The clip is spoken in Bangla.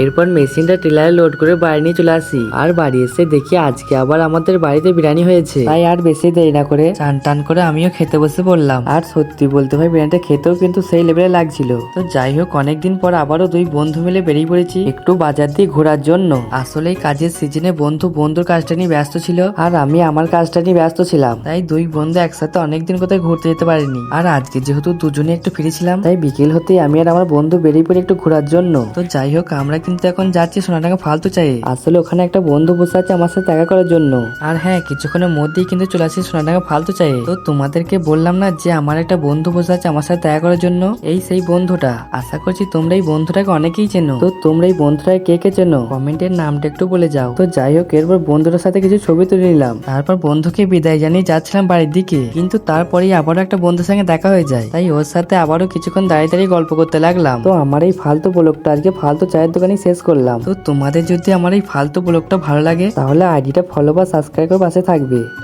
এরপর মেশিনটা ট্রেলারে লোড করে বাড়ি নিয়ে চলে আসি। আর বাড়ি এসে দেখি আজকে আবার আমাদের বাড়িতে বিরিয়ানি হয়েছে। তাই আর বেশি দেরি না করে চান টান করে আমিও খেতে বসে পড়লাম। আর সত্যি বলতে ভাই বিরিয়ানিটা খেতেও কিন্তু সেই লেভেলে লাগছিল। তো যাই হোক, অনেকদিন পর আবারও দুই বন্ধু মিলে বেরিয়ে পড়েছি একটু বাজার দিয়ে ঘোরার জন্য। আসলে এই কাজের সিজনে বন্ধুর কাজটা নিয়ে ব্যস্ত ছিল, আর আমি আমার কাজটা নিয়ে ব্যস্ত ছিলাম। তাই দুই বন্ধু একসাথে অনেকদিন কোথায় ঘুরতে যেতে পারিনি। আর আজকে যেহেতু দুজনে একটু ফ্রি ছিলাম, তাই বিকেল হতেই আমি আর আমার বন্ধু বেরিয়ে পড়ি একটু ঘোরার জন্য। তো যাই হোক, আমরা কিন্তু এখন যাচ্ছি সোনাডাঙ্গা ফালতু চাই। আসলে ওখানে একটা বন্ধু বসে আছে আমার সাথে দেখা করার জন্য। আর হ্যাঁ, কিছুক্ষণের মধ্যেই কিন্তু চলে আসছি সোনাডাঙ্গা ফালতু চাই। তো তোমাদেরকে বললাম না যে আমার একটা বন্ধু বসে আছে আমার সাথে দেখা করার জন্য, এই সেই বন্ধুটা। আশা করছি তোমরা এই বন্ধুটাকে অনেকেই চেনো। তো তোমরা এই বন্ধুটাকে কে কে চেনো কমেন্টের নামটা একটু বলে যাও। তো যাই হোক, এরপর বন্ধুটার সাথে কিছু ছবি তুলে নিলাম। তারপর বন্ধুকে বিদায় জানিয়ে যাচ্ছিলাম বাড়ির দিকে, কিন্তু তারপরেই আবারও একটা বন্ধুর সঙ্গে দেখা হয়ে যায়। তাই ওর সাথে আবারও কিছুক্ষণ দাঁড়িয়ে দাঁড়িয়ে গল্প করতে লাগলাম। তো আমার এই ফালতু ব্লগটা আজকে ফালতু চায়ের দোকানে শেষ করলাম। তো তোমাদের যদি আমার এই ফালতু ব্লগটা ভালো লাগে তাহলে আইডিটা ফলো বা সাবস্ক্রাইব করে পাশে থাকবে।